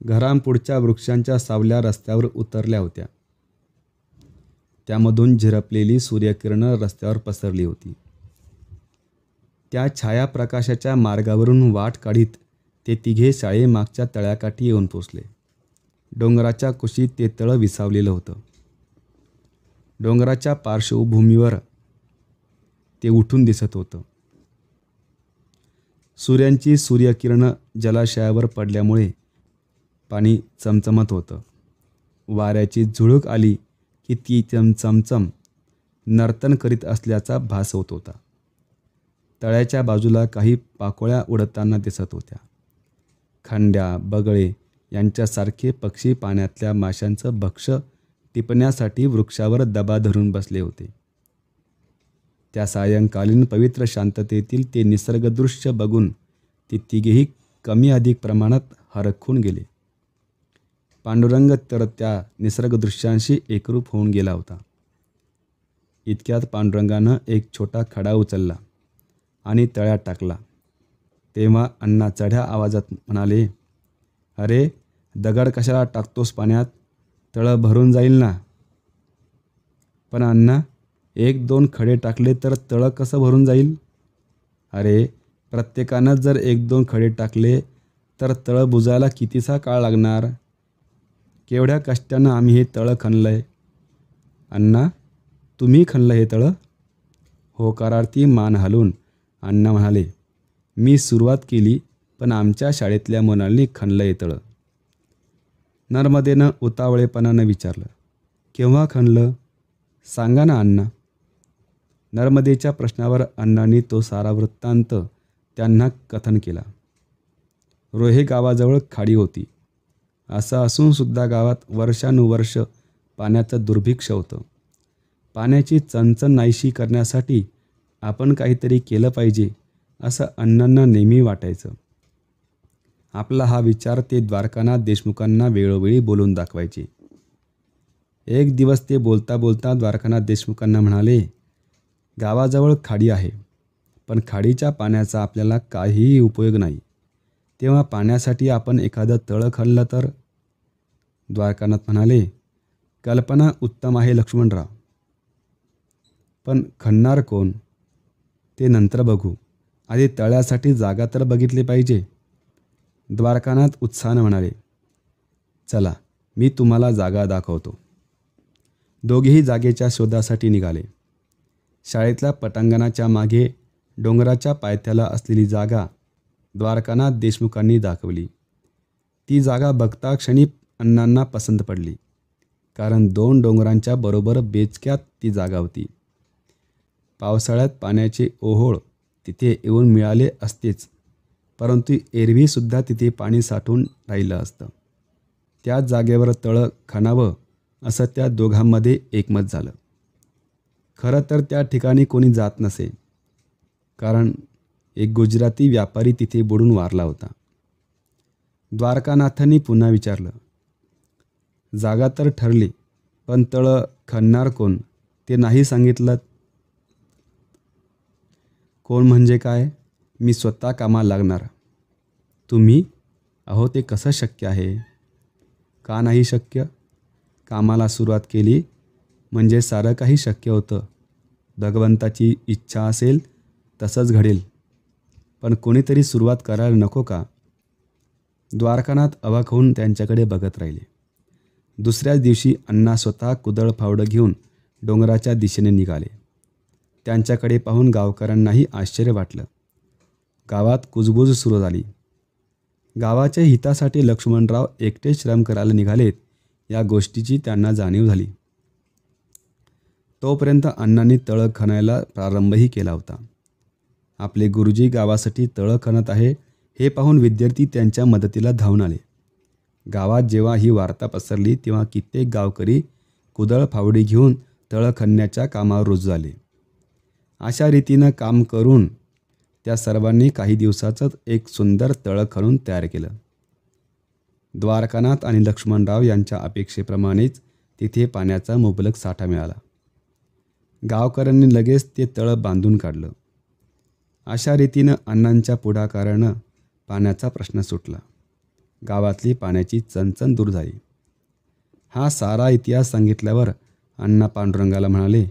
घरांपुढच्या वृक्षांच्या सावल्या रस्त्यावर उतरल्या होत्या. त्यामधून झिरपलेली सूर्यकिरणं रस्त्यावर पसरली होती. त्या छायाप्रकाशाच्या मार्गावरून वाट काढीत ते तिघे शाळेमागच्या तळ्याकाठी येऊन पोचले. डोंगराच्या कुशीत ते तळं विसावलेलं होतं. डोंगराच्या पार्श्वभूमीवर ते उठून दिसत होतं. सूर्यांची सूर्यकिरणं जलाशयावर पडल्यामुळे पाणी चमचमत होतं. वाऱ्याची झुळूक आली की ती चमचम नर्तन करीत असल्याचा भास होत होता. तळ्याच्या बाजूला काही पाकोळ्या उडताना दिसत होत्या. खंड्या, बगळे यांच्यासारखे पक्षी पाण्यातल्या माशांचं भक्ष्य टिपण्यासाठी वृक्षावर दबा धरून बसले होते. त्या सायंकालीन पवित्र शांततेतील ते निसर्गदृश्य बघून ते तिघेही कमी अधिक प्रमाणात हरखून गेले. पांडुरंग तर त्या निसर्गदृश्यांशी एकरूप होऊन गेला होता. इतक्यात पांडुरंगानं एक छोटा खडा उचलला आणि तळ्यात टाकला. तेव्हा अण्णा चढ्या आवाजात म्हणाले, अरे, दगड कशाला टाकतोस पाण्यात? तळं भरून जाईल ना. पण अण्णा, 1-2 खडे टाकले तर तळं कसं भरून जाईल? अरे, प्रत्येकानं जर 1-2 खडे टाकले तर तळं बुजायला कितीसा काळ लागणार? केवढ्या कष्टानं आम्ही हे तळं खणलंय. अण्णा, तुम्ही खणलं हे तळं? होकारार्थी मान हलवून अण्णा म्हणाले, मी सुरुवात केली, पण आमच्या शाळेतल्या मुलांनी खणलं हे तळं. नर्मदेनं उतावळेपणानं विचारलं, केव्हा खणलं? सांगा ना अण्णा. नर्मदेच्या प्रश्नावर अण्णांनी तो सारा वृत्तांत त्यांना कथन केला. रोहे गावाजवळ खाडी होती. असं असूनसुद्धा गावात वर्षानुवर्ष पाण्याचं दुर्भिक्ष होतं. पाण्याची चणचण नाहीशी करण्यासाठी आपण काहीतरी केलं पाहिजे असं अण्णांना नेहमी वाटायचं. आपला हा विचार ते द्वारकानाथ देशमुखांना वेळोवेळी बोलून दाखवायचे. एक दिवस ते बोलता बोलता द्वारकानाथ देशमुखांना म्हणाले, गावाजवळ खाडी आहे, पण खाडीच्या पाण्याचा आपल्याला काहीही उपयोग नाही. तेव्हा पाण्यासाठी आपण एखादं तळं खणलं तर? द्वारकानाथ म्हणाले, कल्पना उत्तम आहे लक्ष्मणराव, पण खणणार कोण ते नंतर बघू. आधी तळ्यासाठी जागा तर बघितली पाहिजे. द्वारकानाथ उत्साहानं म्हणाले, चला, मी तुम्हाला जागा दाखवतो. दोघेही जागेच्या शोधासाठी निघाले. शाळेतल्या पटांगणाच्या मागे डोंगराच्या पायथ्याला असलेली जागा द्वारकानाथ देशमुखांनी दाखवली. ती जागा बघता क्षणी अण्णांना पसंत पडली, कारण 2 डोंगरांच्या बरोबर बेचक्यात ती जागा होती. पावसाळ्यात पाण्याचे ओहोळ तिथे येऊन मिळाले असतेच, परंतु एरवीसुद्धा तिथे पाणी साठून राहिलं असतं. त्या जागेवर तळं खणावं असं त्या दोघांमध्ये एकमत झालं. खरं तर त्या ठिकाणी कोणी जात नसे, कारण एक गुजराती व्यापारी तिथे बुडून वारला होता. द्वारकानाथांनी पुन्हा विचारलं, जागा तर ठरली, पण तळं खणणार कोण ते नाही सांगितलं. कोण म्हणजे काय? मी स्वतः कामाला लागणार. तुम्ही? अहो, ते कसं शक्य आहे? का नाही शक्य? कामाला सुरुवात केली म्हणजे सारं काही शक्य होतं. भगवंताची इच्छा असेल तसंच घडेल. पण कोणीतरी सुरुवात करायला नको का? द्वारकानाथ अवाक होऊन त्यांच्याकडे बघत राहिले. दुसऱ्याच दिवशी अण्णा स्वतः कुदळ फावडं घेऊन डोंगराच्या दिशेने निघाले. त्यांच्याकडे पाहून गावकऱ्यांनाही आश्चर्य वाटलं. गावात कुजबूज सुरू झाली. गावाच्या हितासाठी लक्ष्मणराव एकटे श्रम करायला निघालेत या गोष्टीची त्यांना जाणीव झाली. तोपर्यंत अण्णांनी तळं खणायला प्रारंभही केला होता. आपले गुरुजी गावासाठी तळं खणत आहे हे पाहून विद्यार्थी त्यांच्या मदतीला धावून आले. गावात जेव्हा ही वार्ता पसरली तेव्हा कित्येक गावकरी कुदळ फावडी घेऊन तळं खणण्याच्या कामावर रुजू झाले. अशा रीतीनं काम करून त्या सर्वांनी काही दिवसातच एक सुंदर तळं खणून तयार केलं. द्वारकानाथ आणि लक्ष्मणराव यांच्या अपेक्षेप्रमाणेच तिथे पाण्याचा मुबलक साठा मिळाला. गावकऱ्यांनी लगेच ते तळं बांधून काढलं. अशा रीतीनं अण्णांच्या पुढाकारानं पाण्याचा प्रश्न सुटला. गावातली पाण्याची चणचण दूर झाली. हा सारा इतिहास सांगितल्यावर अण्णा पांडुरंगाला म्हणाले,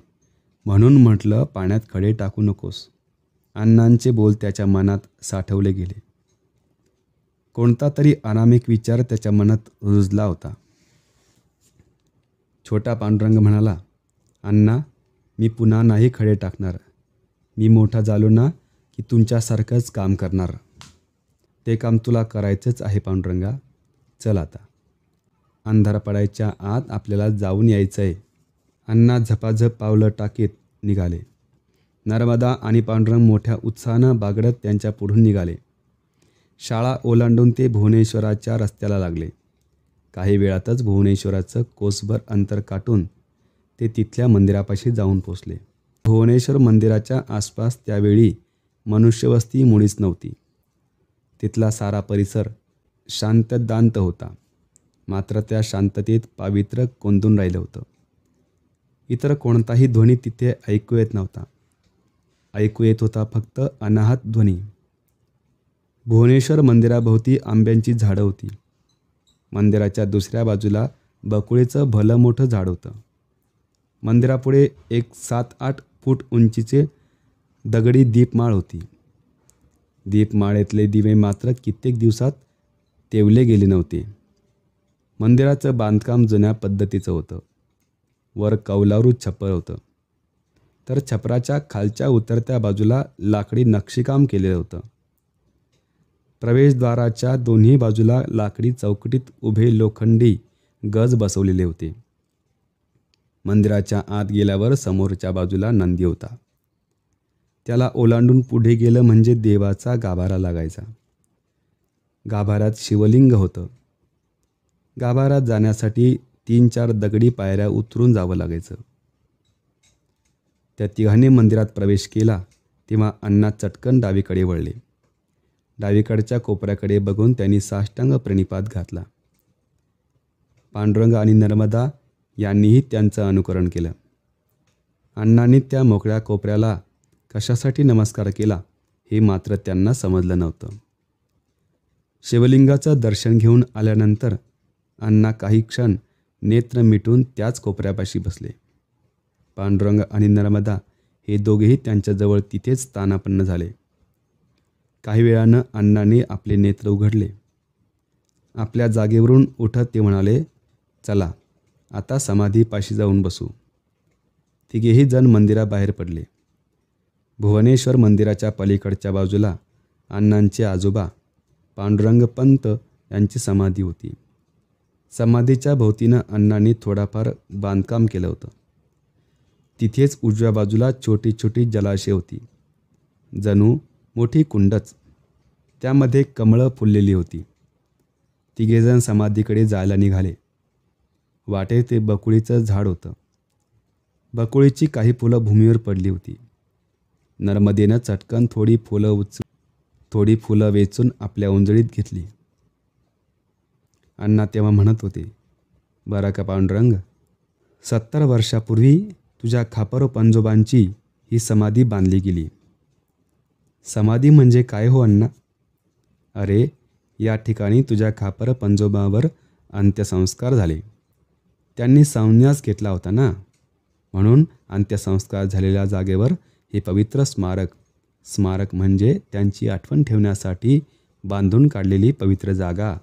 म्हणून म्हटलं पाण्यात खडे टाकू नकोस. अण्णांचे बोल त्याच्या मनात साठवले गेले. कोणता तरी अनामिक विचार त्याच्या मनात रुजला होता. छोटा पांडुरंग म्हणाला, अण्णा, मी पुन्हा नाही खडे टाकणार. मी मोठा झालो ना की तुमच्यासारखंच काम करणार. ते काम तुला करायचंच आहे पांडुरंगा. चल आता. अंधार पडायच्या आत आपल्याला जाऊन यायचं आहे. अण्णा झपाझप पावलं टाकीत निघाले. नर्मदा आणि पांडुरंग मोठ्या उत्साहानं बागडत त्यांच्या पुढून निघाले. शाळा ओलांडून ते भुवनेश्वराच्या रस्त्याला लागले. काही वेळातच भुवनेश्वराचं कोसभर अंतर काटून ते तिथल्या मंदिरापाशी जाऊन पोचले. भुवनेश्वर मंदिराच्या आसपास त्यावेळी मनुष्यवस्ती मुळीच नव्हती. तिथला सारा परिसर शांतदांत होता. मात्र त्या शांततेत पावित्र्य कोंदून राहिलं होतं. इतर कोणताही ध्वनी तिथे ऐकू येत नव्हता. ऐकू येत होता फक्त अनाहत ध्वनी. भुवनेश्वर मंदिराभोवती आंब्यांची झाडं होती. मंदिराच्या दुसऱ्या बाजूला बकुळीचं भलं मोठं झाड होतं. मंदिरापुढे एक 7-8 फूट उंचीचे दगडी दीपमाळ होती. दीपमाळेतले दिवे मात्र कित्येक दिवसात तेवले गेले नव्हते. मंदिराचं बांधकाम जुन्या पद्धतीचं होतं. वर कौलारू छप्पर होतं, तर छपराच्या खालच्या उतरत्या बाजूला लाकडी नक्षीकाम केलेलं होतं. प्रवेशद्वाराच्या दोन्ही बाजूला लाकडी चौकटीत उभे लोखंडी गज बसवलेले होते. मंदिराच्या आत गेल्यावर समोरच्या बाजूला नंदी होता. त्याला ओलांडून पुढे गेलं म्हणजे देवाचा गाभारा लागायचा. गाभाऱ्यात शिवलिंग होतं. गाभाऱ्यात जाण्यासाठी 3-4 दगडी पायऱ्या उतरून जावं लागायचं. त्या तिघांनी मंदिरात प्रवेश केला तेव्हा अण्णा चटकन डावीकडे वळले. डावीकडच्या कोपऱ्याकडे बघून त्यांनी साष्टांग प्रणिपात घातला. पांडुरंग आणि नर्मदा यांनीही त्यांचं अनुकरण केलं. अण्णांनी त्या मोकळ्या कोपऱ्याला कशासाठी नमस्कार केला हे मात्र त्यांना समजलं नव्हतं. शिवलिंगाचं दर्शन घेऊन आल्यानंतर अण्णा काही क्षण नेत्र मिटून त्याच कोपऱ्यापाशी बसले. पांडुरंग आणि नर्मदा हे दोघेही त्यांच्याजवळ तिथेच स्थानापन्न झाले. काही वेळानं अण्णांनी आपले नेत्र उघडले. आपल्या जागेवरून उठत ते म्हणाले, चला आता समाधीपाशी जाऊन बसू. तिघेही जण मंदिराबाहेर पडले. भुवनेश्वर मंदिराच्या पलीकडच्या बाजूला अण्णांचे आजोबा पांडुरंग पंत यांची समाधी होती. समाधीच्या भोवतीनं अण्णांनी थोडाफार बांधकाम केलं होतं. तिथेच उजव्या बाजूला छोटी छोटी जलाशय होती. जणू मोठी कुंडच. त्यामध्ये कमळं फुललेली होती. तिघेजण समाधीकडे जायला निघाले. वाटेत ते बकुळीचं झाड होतं. बकुळीची काही फुलं भूमीवर पडली होती. नर्मदेनं चटकन थोडी फुलं वेचून आपल्या उंजळीत घेतली. अण्णा तेव्हा म्हणत होते, बरं का पांडुरंग, 70 वर्षापूर्वी तुझ्या खापर पंजोबांची ही समाधी बांधली गेली. समाधी म्हणजे काय हो अण्णा? अरे, या ठिकाणी तुझ्या खापर पंजोबावर अंत्यसंस्कार झाले. त्यांनी संन्यास घेतला होता ना, म्हणून अंत्यसंस्कार झालेल्या जागेवर हे पवित्र स्मारक स्मारक म्हणजे त्यांची आठवण ठेवण्यासाठी बांधून काढलेली पवित्र जागा.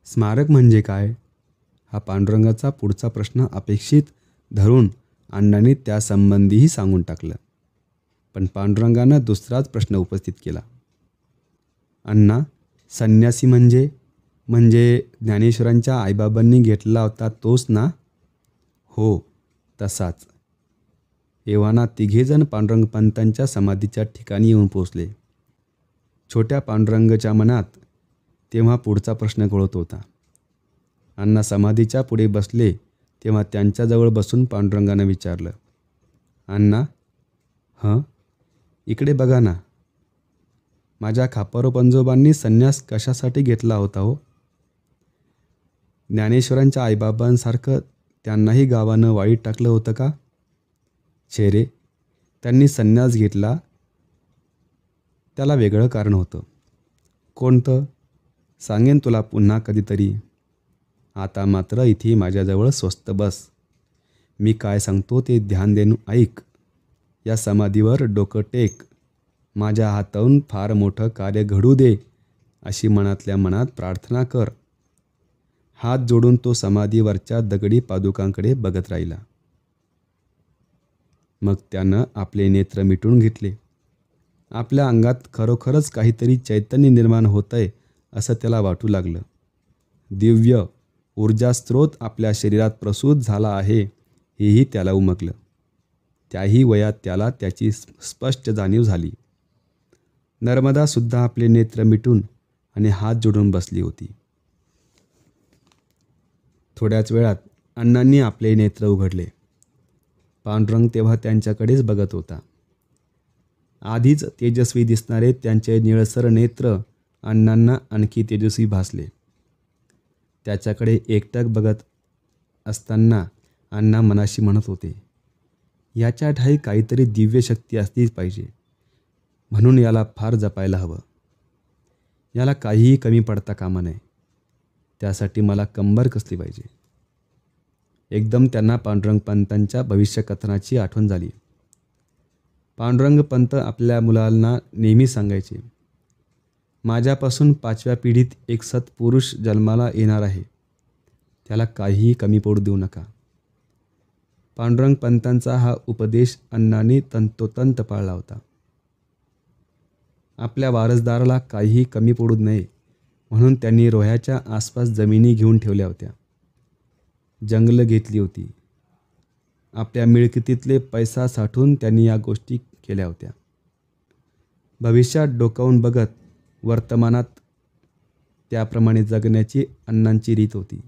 स्मारक म्हणजे काय? हा पांडुरंगाचा पुढचा प्रश्न अपेक्षित धरून अण्णांनी त्यासंबंधीही सांगून टाकलं. पण पांडुरंगानं दुसराच प्रश्न उपस्थित केला. अण्णा, संन्यासी म्हणजे म्हणजे ज्ञानेश्वरांच्या आईबाबांनी घेतला होता तोच ना? हो, तसाच. एव्हाना तिघेजण पांडुरंग पंतांच्या समाधीच्या ठिकाणी येऊन पोचले. छोट्या पांडुरंगाच्या मनात तेव्हा पुढचा प्रश्न घोळत होता. अण्णा समाधीच्या पुढे बसले तेव्हा त्यांच्याजवळ बसून पांडुरंगानं विचारलं, अण्णा, इकडे बघा ना. माझ्या खापरो पंजोबांनी संन्यास कशासाठी घेतला होता हो? ज्ञानेश्वरांच्या आईबाबांसारखं त्यांनाही गावानं वाळीत टाकलं होतं का? छे रे, त्यांनी संन्यास घेतला त्याला वेगळं कारण होतं. कोणतं? सांगेन तुला पुन्हा कधीतरी. आता मात्र इथे माझ्याजवळ स्वस्त बस. मी काय सांगतो ते ध्यान देऊन ऐक. या समाधीवर डोकं टेक. माझ्या हाताहून फार मोठं कार्य घडू दे अशी मनातल्या मनात प्रार्थना कर. हात जोडून तो समाधीवरच्या दगडी पादुकांकडे बघत राहिला. मग त्यानं आपले नेत्र मिटून घेतले. आपल्या अंगात खरोखरच काहीतरी चैतन्य निर्माण होतंय असं त्याला वाटू लागलं. दिव्य ऊर्जास्रोत आपल्या शरीरात प्रसूत झाला आहे हेही त्याला उमगलं. त्याही वयात त्याला त्याची स्पष्ट जाणीव झाली. नर्मदासुद्धा आपले नेत्र मिटून आणि हात जोडून बसली होती. थोड्याच वेळात अण्णांनी आपले नेत्र उघडले. पांडुरंग तेव्हा त्यांच्याकडेच बघत होता. आधीच तेजस्वी दिसणारे त्यांचे निळसर नेत्र अण्णांना आणखी तेजस्वी भासले. त्याच्याकडे एकटक बघत असताना अण्णा मनाशी म्हणत होते, याच्या ठाई काहीतरी दिव्य शक्ती असलीच पाहिजे. म्हणून याला फार जपायला हवं. याला काहीही कमी पडता कामा नये. त्यासाठी मला कंबर कसली पाहिजे. एकदम त्यांना पांडुरंग पंतांच्या भविष्यकथनाची आठवण झाली. पांडुरंग पंत आपल्या मुलांना नेहमी सांगायचे, माझ्यापासून 5व्या पिढीत एक सत्पुरुष जन्माला येणार आहे. त्याला काहीही कमी पडू देऊ नका. पांडुरंग पंतांचा हा उपदेश अण्णांनी तंतोतंत पाळला होता. आपल्या वारसदाराला काहीही कमी पडू नये म्हणून त्यांनी रोह्याच्या आसपास जमिनी घेऊन ठेवल्या होत्या. जंगलं घेतली होती. आपल्या मिळकतीतले पैसा साठवून त्यांनी या गोष्टी केल्या होत्या. भविष्यात डोकावून बघत वर्तमानात त्याप्रमाणे जगण्याची अण्णांची रीत होती.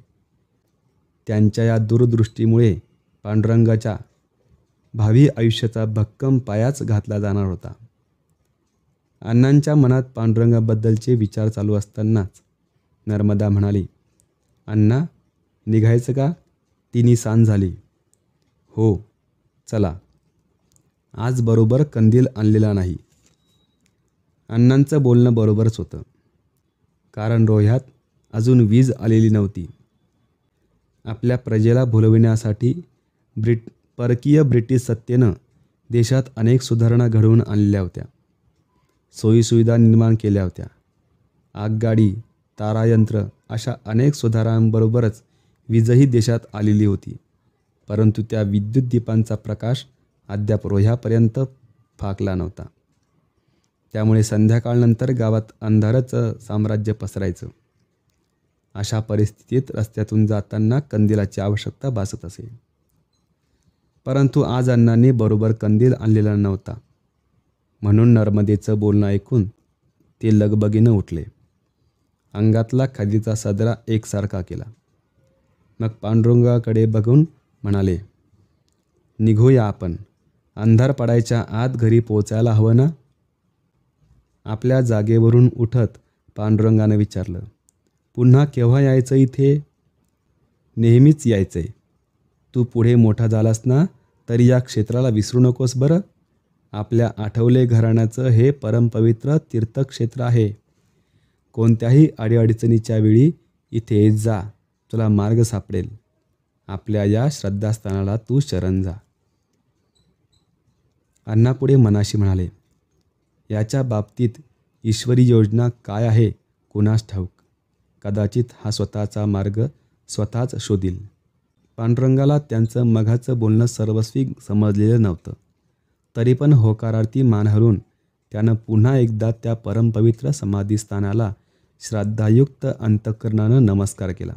त्यांच्या या दूरदृष्टीमुळे पांडुरंगाच्या भावी आयुष्याचा भक्कम पायाच घातला जाणार होता. अण्णांच्या मनात पांडुरंगाबद्दलचे विचार चालू असतानाच नर्मदा म्हणाली, अण्णा, निघायचं का? 3 सांज झाली. हो, चला. आज बरोबर कंदील आणलेला नाही. अण्णांचं बोलणं बरोबरच होतं. कारण रोह्यात अजून वीज आलेली नव्हती. आपल्या प्रजेला भुलविण्यासाठी परकीय ब्रिटिश सत्तेनं देशात अनेक सुधारणा घडवून आणलेल्या होत्या. सोयीसुविधा निर्माण केल्या होत्या. आगगाडी, तारायंत्र अशा अनेक सुधारणांबरोबरच वीजही देशात आलेली होती. परंतु त्या विद्युत दीपांचा प्रकाश अद्याप रोह्यापर्यंत फाकला नव्हता. त्यामुळे संध्याकाळनंतर गावात अंधाराचं साम्राज्य पसरायचं. अशा परिस्थितीत रस्त्यातून जाताना कंदिलाची आवश्यकता भासत असे. परंतु आज अण्णांनी बरोबर कंदील आणलेला नव्हता. म्हणून नर्मदेचं बोलणं ऐकून ते लगबगीनं उठले. अंगातला खादीचा सदरा एकसारखा केला. मग पांडुरंगाकडे बघून म्हणाले, निघूया आपण. अंधार पडायच्या आत घरी पोचायला हवं ना? आपल्या जागेवरून उठत पांडुरंगानं विचारलं, पुन्हा केव्हा यायचं इथे? नेहमीच यायचंय. तू पुढे मोठा झालास ना तरी या क्षेत्राला विसरू नकोस बरं. आपल्या आठवले घराण्याचं हे परमपवित्र तीर्थक्षेत्र आहे. कोणत्याही अडीअडचणीच्या वेळी इथे येत जा. तुला मार्ग सापडेल. आपल्या या श्रद्धास्थानाला तू शरण जा. अण्णा पुढे मनाशी म्हणाले, याच्या बाबतीत ईश्वरी योजना काय आहे कुणास ठाऊक. कदाचित हा स्वतःचा मार्ग स्वतःच शोधील. पांडुरंगाला त्यांचं मघाचं बोलणं सर्वस्वी समजलेलं नव्हतं. तरी पण होकारार्थी मान हलवून त्यानं पुन्हा एकदा त्या परमपवित्र समाधीस्थानाला श्रद्धायुक्त अंतःकरणानं नमस्कार केला.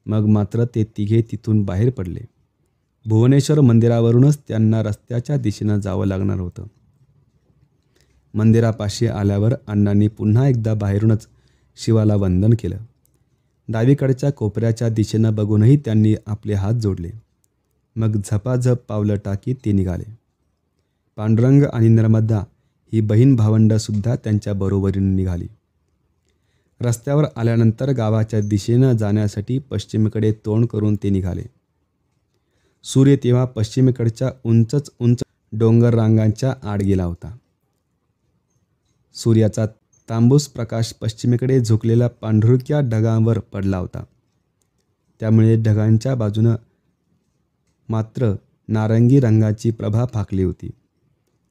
मग मात्र ते तिघे तिथून बाहेर पडले. भुवनेश्वर मंदिरावरूनच त्यांना रस्त्याच्या दिशेनं जावं लागणार होतं. मंदिरापाशी आल्यावर अण्णांनी पुन्हा एकदा बाहेरूनच शिवाला वंदन केलं. डावीकडच्या कोपऱ्याच्या दिशेनं बघूनही त्यांनी आपले हात जोडले. मग झपाझप पावलं टाकीत ते निघाले. पांडुरंग आणि नर्मदा ही बहीण भावंडंसुद्धा त्यांच्या बरोबरीने निघाली. रस्त्यावर आल्यानंतर गावाच्या दिशेनं जाण्यासाठी पश्चिमेकडे तोंड करून ते निघाले. सूर्य तेव्हा पश्चिमेकडच्या उंच डोंगर रांगांच्या आड गेला होता. सूर्याचा तांबूस प्रकाश पश्चिमेकडे झुकलेल्या पांढुरक्या ढगांवर पडला होता. त्यामुळे ढगांच्या बाजूनं मात्र नारंगी रंगाची प्रभा फाकली होती.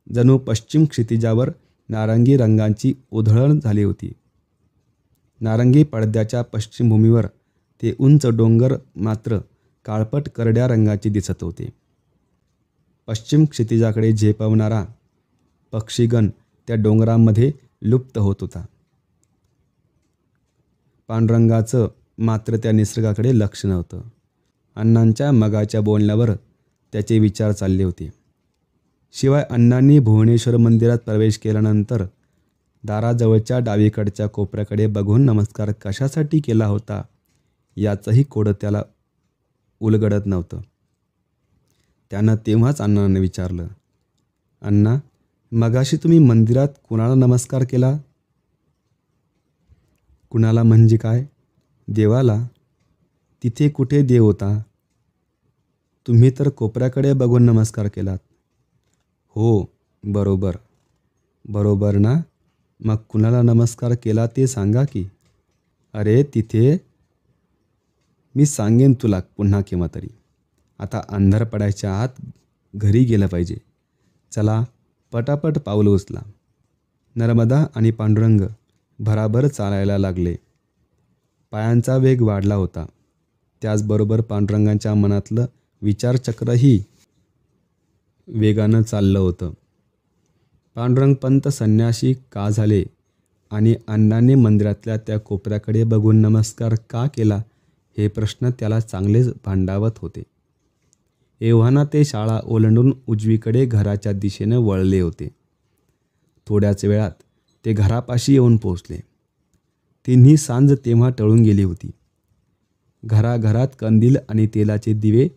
जणू पश्चिम क्षितिजावर नारंगी रंगांची उधळण झाली होती. नारंगी पडद्याच्या पश्चिम भूमीवर ते उंच डोंगर मात्र काळपट करड्या रंगाचे दिसत होते. पश्चिम क्षितिजाकडे झेपावणारा पक्षीगण त्या डोंगरांमध्ये लुप्त होत होता. पांडुरंगाचं मात्र त्या निसर्गाकडे लक्ष नव्हतं. अण्णांच्या मगाच्या बोलण्यावर त्याचे विचार चालले होते. शिवाय अण्णांनी भुवनेश्वर मंदिरात प्रवेश केल्यानंतर दाराजवळच्या डावीकडच्या कोपऱ्याकडे बघून नमस्कार कशासाठी केला होता याचंही कोडं त्याला उलगडत नव्हतं. त्यानं तेव्हाच अण्णांना विचारलं, अण्णा, मगाशी तुम्ही मंदिरात कुणाला नमस्कार केला? कुणाला म्हणजे काय? देवाला. तिथे कुठे देव होता? तुम्ही तर कोपऱ्याकडे बघून नमस्कार केलात. हो, बरोबर. बरोबर ना? मग कुणाला नमस्कार केला ते सांगा की. अरे तिथे मी सांगेन तुला पुन्हा केव्हा तरी. आता अंधार पडायच्या आत घरी गेलं पाहिजे. चला पटापट पावलं उचला. नर्मदा आणि पांडुरंग भराभर चालायला लागले. पायांचा वेग वाढला होता. त्याचबरोबर पांडुरंगाच्या मनातलं विचारचक्रही वेगानं चाललं होतं. पांडुरंग पंत संन्यासी का झाले आणि अण्णांनी मंदिरातल्या त्या कोपऱ्याकडे बघून नमस्कार का केला हे प्रश्न त्याला चांगलेच भांडावत होते. एव्हाना ते शाळा ओलांडून उजवीकडे घराच्या दिशेनं वळले होते. थोड्याच वेळात ते घरापाशी येऊन पोचले. तिन्ही सांज तेव्हा टळून गेली होती. घराघरात कंदील आणि तेलाचे दिवे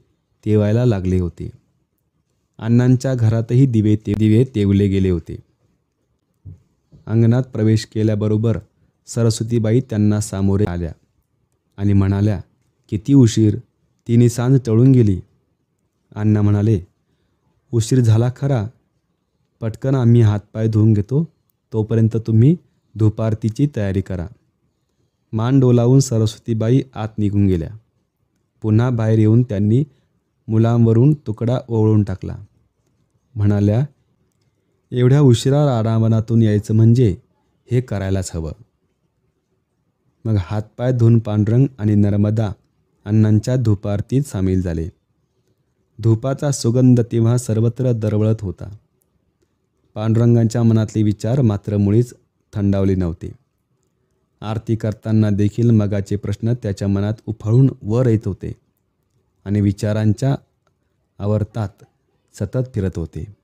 तेवायला लागले होते. अण्णांच्या घरातही दिवे तेवले गेले होते. अंगणात प्रवेश केल्याबरोबर सरस्वतीबाई त्यांना सामोरे आल्या आणि म्हणाल्या, किती उशीर, तिन्ही सांज टळून गेली. अण्णा म्हणाले, उशीर झाला खरा, पटकन आम्ही हातपाय धुवून घेतो, तोपर्यंत तुम्ही धूपारतीची तयारी करा. मान डोलावून सरस्वतीबाई आत निघून गेल्या. पुन्हा बाहेर येऊन त्यांनी मुलांवरून तुकडा ओवाळून टाकला. म्हणाल्या, एवढ्या उशिरा रानावनातून यायचं म्हणजे हे करायलाच हवं. मग हातपाय धुवून पांडुरंग आणि नर्मदा अण्णांच्या धूपारतीत सामील झाले. धूपाचा सुगंध तेव्हा सर्वत्र दरवळत होता. पांडुरंगांच्या मनातले विचार मात्र मुळीच थंडावले नव्हते. आरती करताना देखील मगाचे प्रश्न त्याच्या मनात उफाळून वर येत होते आणि विचारांच्या आवर्तात सतत फिरत होते.